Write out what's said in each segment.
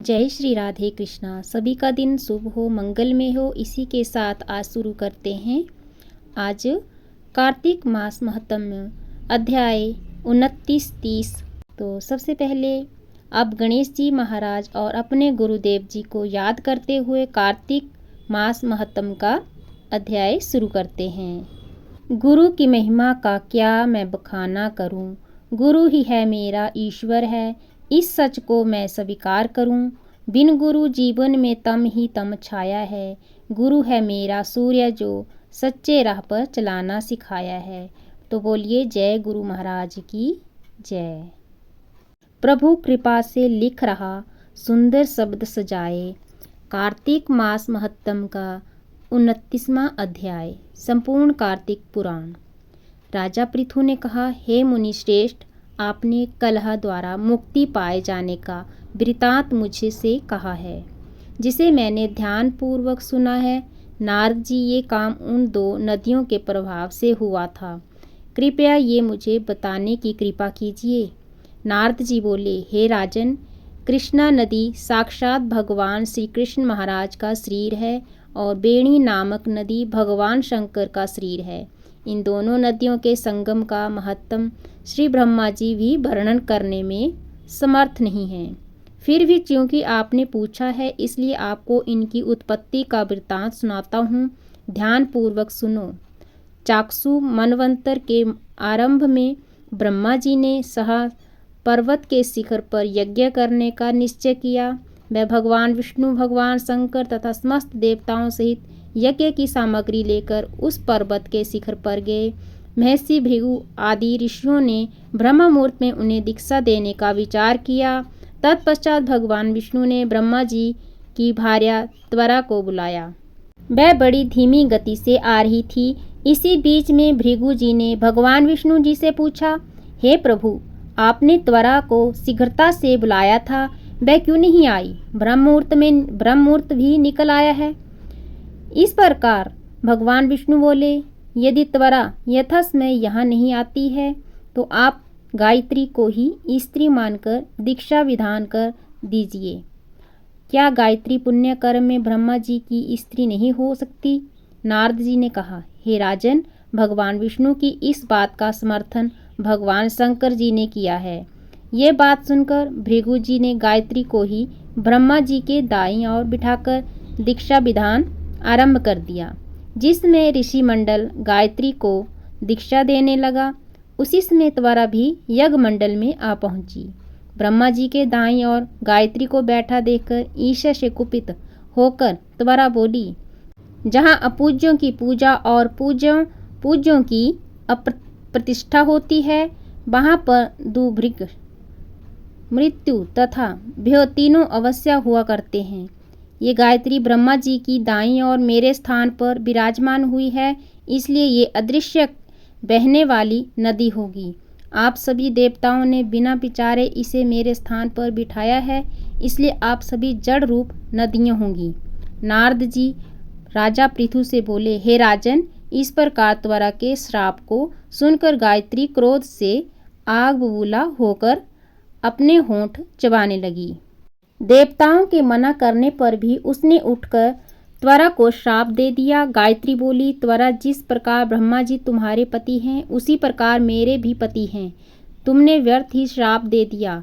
जय श्री राधे कृष्णा। सभी का दिन शुभ हो, मंगलमय हो। इसी के साथ आज शुरू करते हैं। आज कार्तिक मास महत्म्य अध्याय 29-30। तो सबसे पहले अब गणेश जी महाराज और अपने गुरुदेव जी को याद करते हुए कार्तिक मास महत्म्य का अध्याय शुरू करते हैं। गुरु की महिमा का क्या मैं बखाना करूं, गुरु ही है मेरा ईश्वर है, इस सच को मैं स्वीकार करूं। बिन गुरु जीवन में तम ही तम छाया है, गुरु है मेरा सूर्य जो सच्चे राह पर चलाना सिखाया है। तो बोलिए जय गुरु महाराज की जय। प्रभु कृपा से लिख रहा सुंदर शब्द सजाए। कार्तिक मास महत्तम का 29वां अध्याय। संपूर्ण कार्तिक पुराण। राजा पृथु ने कहा, हे मुनि श्रेष्ठ, आपने कलह द्वारा मुक्ति पाए जाने का वृतांत मुझे से कहा है, जिसे मैंने ध्यान पूर्वक सुना है। नारद जी, ये काम उन 2 नदियों के प्रभाव से हुआ था, कृपया ये मुझे बताने की कृपा कीजिए। नारद जी बोले, हे राजन, कृष्णा नदी साक्षात भगवान श्री कृष्ण महाराज का शरीर है और बेणी नामक नदी भगवान शंकर का शरीर है। इन दोनों नदियों के संगम का महत्तम श्री ब्रह्मा जी भी वर्णन करने में समर्थ नहीं हैं। फिर भी क्योंकि आपने पूछा है, इसलिए आपको इनकी उत्पत्ति का वृत्तांत सुनाता हूँ। ध्यान पूर्वक सुनो। चाक्षु मनवंतर के आरंभ में ब्रह्मा जी ने सहा पर्वत के शिखर पर यज्ञ करने का निश्चय किया। वह भगवान विष्णु, भगवान शंकर तथा समस्त देवताओं सहित यज्ञ की सामग्री लेकर उस पर्वत के शिखर पर गए। महर्षि भृगु आदि ऋषियों ने ब्रह्म मुहूर्त में उन्हें दीक्षा देने का विचार किया। तत्पश्चात भगवान विष्णु ने ब्रह्मा जी की भार्या त्वरा को बुलाया। वह बड़ी धीमी गति से आ रही थी। इसी बीच में भृगु जी ने भगवान विष्णु जी से पूछा, हे प्रभु, आपने त्वरा को शीघ्रता से बुलाया था, वह क्यों नहीं आई? ब्रह्म मुहूर्त भी निकल आया है। इस प्रकार भगवान विष्णु बोले, यदि त्वरा यथासमय यहाँ नहीं आती है तो आप गायत्री को ही स्त्री मानकर दीक्षा विधान कर दीजिए। क्या गायत्री पुण्य कर्म में ब्रह्मा जी की स्त्री नहीं हो सकती? नारद जी ने कहा, हे राजन, भगवान विष्णु की इस बात का समर्थन भगवान शंकर जी ने किया है। ये बात सुनकर भृगु जी ने गायत्री को ही ब्रह्मा जी के दाईं ओर बिठाकर दीक्षा विधान आरंभ कर दिया। जिसमें ऋषि मंडल गायत्री को दीक्षा देने लगा, उसी समय त्वरा भी यज्ञ मंडल में आ पहुंची। ब्रह्मा जी के दाईं ओर गायत्री को बैठा देखकर ईर्ष्या से कुपित होकर त्वरा बोली, जहाँ अपूज्यों की पूजा और पूज्यों की अप्रतिष्ठा होती है, वहाँ पर दुर्भिक्ष, मृत्यु तथा भय तीनों अवश्य हुआ करते हैं। ये गायत्री ब्रह्मा जी की दाईं ओर मेरे स्थान पर विराजमान हुई है, इसलिए ये अदृश्य बहने वाली नदी होगी। आप सभी देवताओं ने बिना विचारे इसे मेरे स्थान पर बिठाया है, इसलिए आप सभी जड़ रूप नदियाँ होंगी। नारद जी राजा पृथु से बोले, हे राजन, इस प्रकार त्वरा के श्राप को सुनकर गायत्री क्रोध से आग बबूला होकर अपने होंठ चबाने लगी। देवताओं के मना करने पर भी उसने उठकर त्वरा को श्राप दे दिया। गायत्री बोली, त्वरा, जिस प्रकार ब्रह्मा जी तुम्हारे पति हैं, उसी प्रकार मेरे भी पति हैं। तुमने व्यर्थ ही श्राप दे दिया,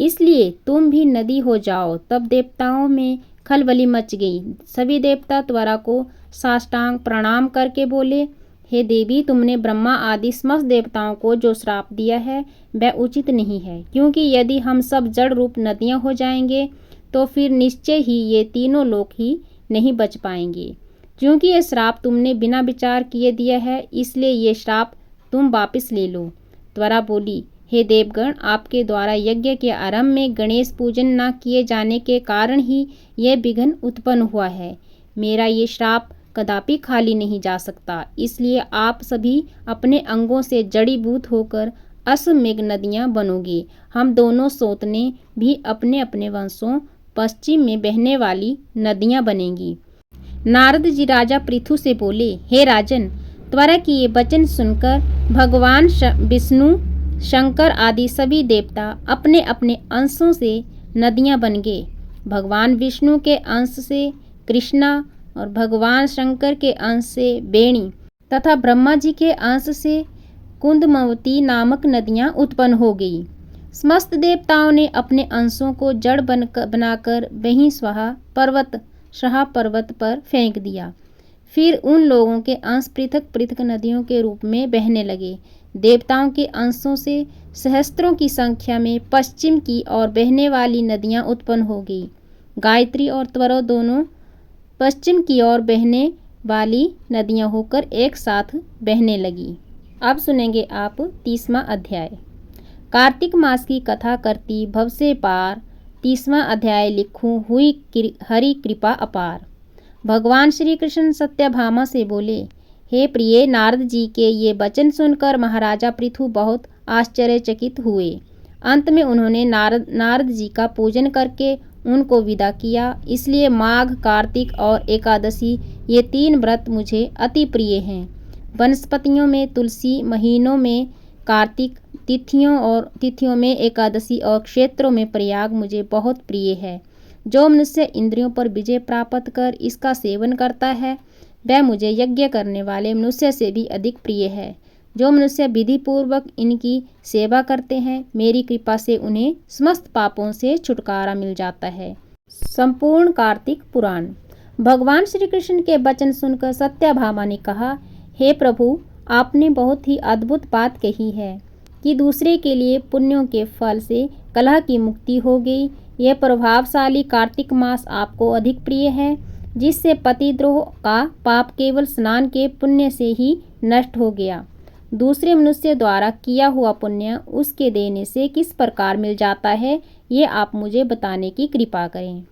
इसलिए तुम भी नदी हो जाओ। तब देवताओं में खलबली मच गई। सभी देवता त्वरा को साष्टांग प्रणाम करके बोले, हे देवी, तुमने ब्रह्मा आदि समस्त देवताओं को जो श्राप दिया है वह उचित नहीं है, क्योंकि यदि हम सब जड़ रूप नदियाँ हो जाएंगे तो फिर निश्चय ही ये तीनों लोक ही नहीं बच पाएंगे। क्योंकि ये श्राप तुमने बिना विचार किए दिया है, इसलिए ये श्राप तुम वापस ले लो। त्वरा बोली, हे देवगण, आपके द्वारा यज्ञ के आरंभ में गणेश पूजन न किए जाने के कारण ही यह विघ्न उत्पन्न हुआ है। मेरा ये श्राप कदापि खाली नहीं जा सकता, इसलिए आप सभी अपने अंगों से जड़ीभूत होकर अश्वमेघ नदियाँ बनोगे। हम दोनों सोतने भी अपने अपने वंशों पश्चिम में बहने वाली नदियाँ बनेंगी। नारद जी राजा पृथु से बोले, हे राजन, त्वरा की ये वचन सुनकर भगवान विष्णु, शंकर आदि सभी देवता अपने अपने अंशों से नदियाँ बन गए भगवान विष्णु के अंश से कृष्णा और भगवान शंकर के अंश से बेणी तथा ब्रह्मा जी के अंश से कुंदमवती नामक नदियां उत्पन्न हो गई। समस्त देवताओं ने अपने अंशों को जड़ बनाकर वहीं शाह पर्वत पर फेंक दिया। फिर उन लोगों के अंश पृथक पृथक नदियों के रूप में बहने लगे। देवताओं के अंशों से सहस्त्रों की संख्या में पश्चिम की ओर बहने वाली नदियां उत्पन्न हो गई। गायत्री और त्वरो दोनों पश्चिम की ओर बहने वाली नदियां होकर एक साथ बहने लगी। अब सुनेंगे आप 30वां अध्याय। कार्तिक मास की कथा करती भव से पार, 30वां अध्याय लिखूं हुई हरि कृपा अपार। भगवान श्री कृष्ण सत्यभामा से बोले, हे प्रिय, नारद जी के ये वचन सुनकर महाराजा पृथु बहुत आश्चर्यचकित हुए। अंत में उन्होंने नारद जी का पूजन करके उनको विदा किया। इसलिए माघ, कार्तिक और एकादशी ये 3 व्रत मुझे अति प्रिय हैं। वनस्पतियों में तुलसी, महीनों में कार्तिक, तिथियों में एकादशी और क्षेत्रों में प्रयाग मुझे बहुत प्रिय है। जो मनुष्य इंद्रियों पर विजय प्राप्त कर इसका सेवन करता है वह मुझे यज्ञ करने वाले मनुष्य से भी अधिक प्रिय है। जो मनुष्य विधि पूर्वक इनकी सेवा करते हैं मेरी कृपा से उन्हें समस्त पापों से छुटकारा मिल जाता है। संपूर्ण कार्तिक पुराण। भगवान श्री कृष्ण के वचन सुनकर सत्यभामा ने कहा, हे प्रभु, आपने बहुत ही अद्भुत बात कही है कि दूसरे के लिए पुण्यों के फल से कलह की मुक्ति हो गई। यह प्रभावशाली कार्तिक मास आपको अधिक प्रिय है, जिससे पतिद्रोह का पाप केवल स्नान के पुण्य से ही नष्ट हो गया। दूसरे मनुष्य द्वारा किया हुआ पुण्य उसके देने से किस प्रकार मिल जाता है, ये आप मुझे बताने की कृपा करें।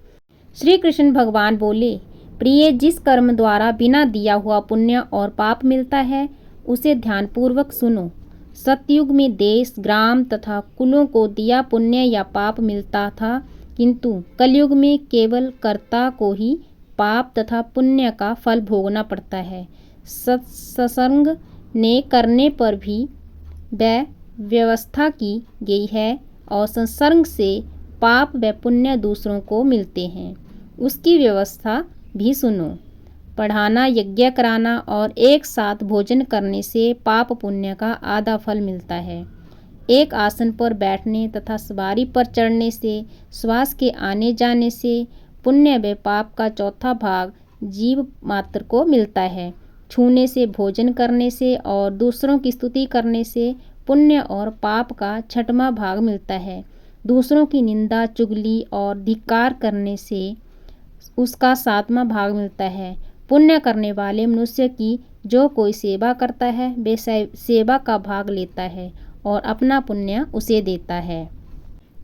श्री कृष्ण भगवान बोले, प्रिय, जिस कर्म द्वारा बिना दिया हुआ पुण्य और पाप मिलता है उसे ध्यानपूर्वक सुनो। सतयुग में देश, ग्राम तथा कुलों को दिया पुण्य या पाप मिलता था, किंतु कलयुग में केवल कर्ता को ही पाप तथा पुण्य का फल भोगना पड़ता है। सत्संग ने करने पर भी वह व्यवस्था की गई है और संसर्ग से पाप व पुण्य दूसरों को मिलते हैं, उसकी व्यवस्था भी सुनो। पढ़ाना, यज्ञ कराना और एक साथ भोजन करने से पाप पुण्य का आधा फल मिलता है। एक आसन पर बैठने तथा सवारी पर चढ़ने से, श्वास के आने जाने से पुण्य व पाप का चौथा भाग जीव मात्र को मिलता है। छूने से, भोजन करने से और दूसरों की स्तुति करने से पुण्य और पाप का छठवां भाग मिलता है। दूसरों की निंदा, चुगली और धिक्कार करने से उसका 7वां भाग मिलता है। पुण्य करने वाले मनुष्य की जो कोई सेवा करता है वे सेवा का भाग लेता है और अपना पुण्य उसे देता है।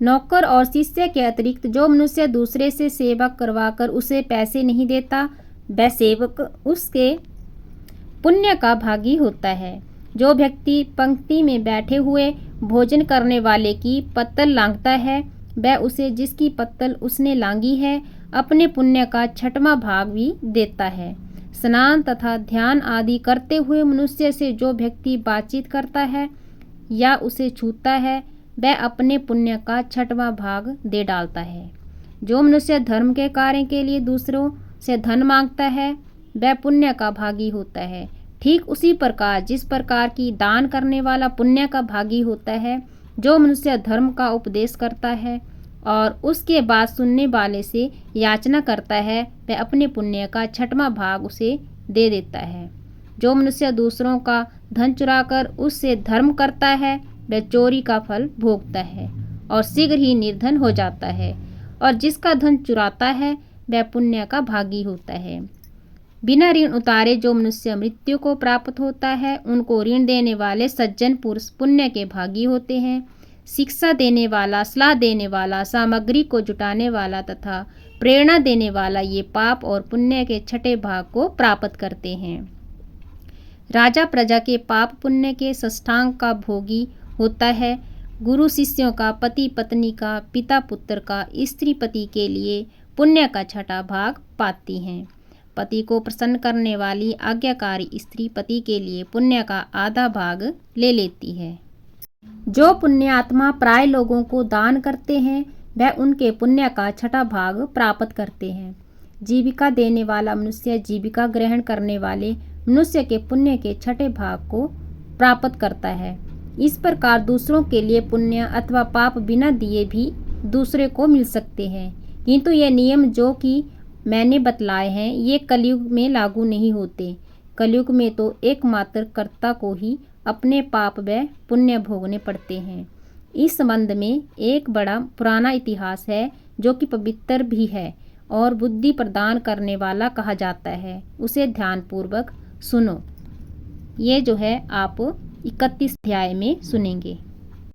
नौकर और शिष्य के अतिरिक्त जो मनुष्य दूसरे से सेवा करवाकर उसे पैसे नहीं देता वह सेवक उसके पुण्य का भागी होता है। जो व्यक्ति पंक्ति में बैठे हुए भोजन करने वाले की पत्तल लांघता है वह उसे जिसकी पत्तल उसने लांघी है अपने पुण्य का 6वां भाग भी देता है। स्नान तथा ध्यान आदि करते हुए मनुष्य से जो व्यक्ति बातचीत करता है या उसे छूता है वह अपने पुण्य का 6वां भाग दे डालता है। जो मनुष्य धर्म के कार्य के लिए दूसरों से धन मांगता है वह पुण्य का भागी होता है। ठीक उसी प्रकार जिस प्रकार की दान करने वाला पुण्य का भागी होता है, जो मनुष्य धर्म का उपदेश करता है और उसके बाद सुनने वाले से याचना करता है वह अपने पुण्य का 6वां भाग उसे दे देता है। जो मनुष्य दूसरों का धन चुराकर उससे धर्म करता है वह चोरी का फल भोगता है और शीघ्र ही निर्धन हो जाता है, और जिसका धन चुराता है वह पुण्य का भागी होता है। बिना ऋण उतारे जो मनुष्य मृत्यु को प्राप्त होता है उनको ऋण देने वाले सज्जन पुरुष पुण्य के भागी होते हैं। शिक्षा देने वाला, सलाह देने वाला, सामग्री को जुटाने वाला तथा प्रेरणा देने वाला ये पाप और पुण्य के 6ठे भाग को प्राप्त करते हैं। राजा प्रजा के पाप पुण्य के षष्ठांग का भोगी होता है। गुरु शिष्यों का, पति पत्नी का, पिता पुत्र का, स्त्री पति के लिए पुण्य का 6ठा भाग पाती हैं। पति को प्रसन्न करने वाली आज्ञाकारी स्त्री पति के लिए पुण्य का आधा भाग ले लेती है। जो पुण्यात्मा प्राय लोगों को दान करते हैं वह उनके पुण्य का छठा भाग प्राप्त करते हैं। जीविका देने वाला मनुष्य जीविका ग्रहण करने वाले मनुष्य के पुण्य के छठे भाग को प्राप्त करता है। इस प्रकार दूसरों के लिए पुण्य अथवा पाप बिना दिए भी दूसरे को मिल सकते हैं, किंतु ये नियम जो कि मैंने बतलाए हैं ये कलयुग में लागू नहीं होते। कलयुग में तो एकमात्र कर्ता को ही अपने पाप व पुण्य भोगने पड़ते हैं। इस संबंध में एक बड़ा पुराना इतिहास है जो कि पवित्र भी है और बुद्धि प्रदान करने वाला कहा जाता है। उसे ध्यानपूर्वक सुनो। ये जो है आप 31 अध्याय में सुनेंगे।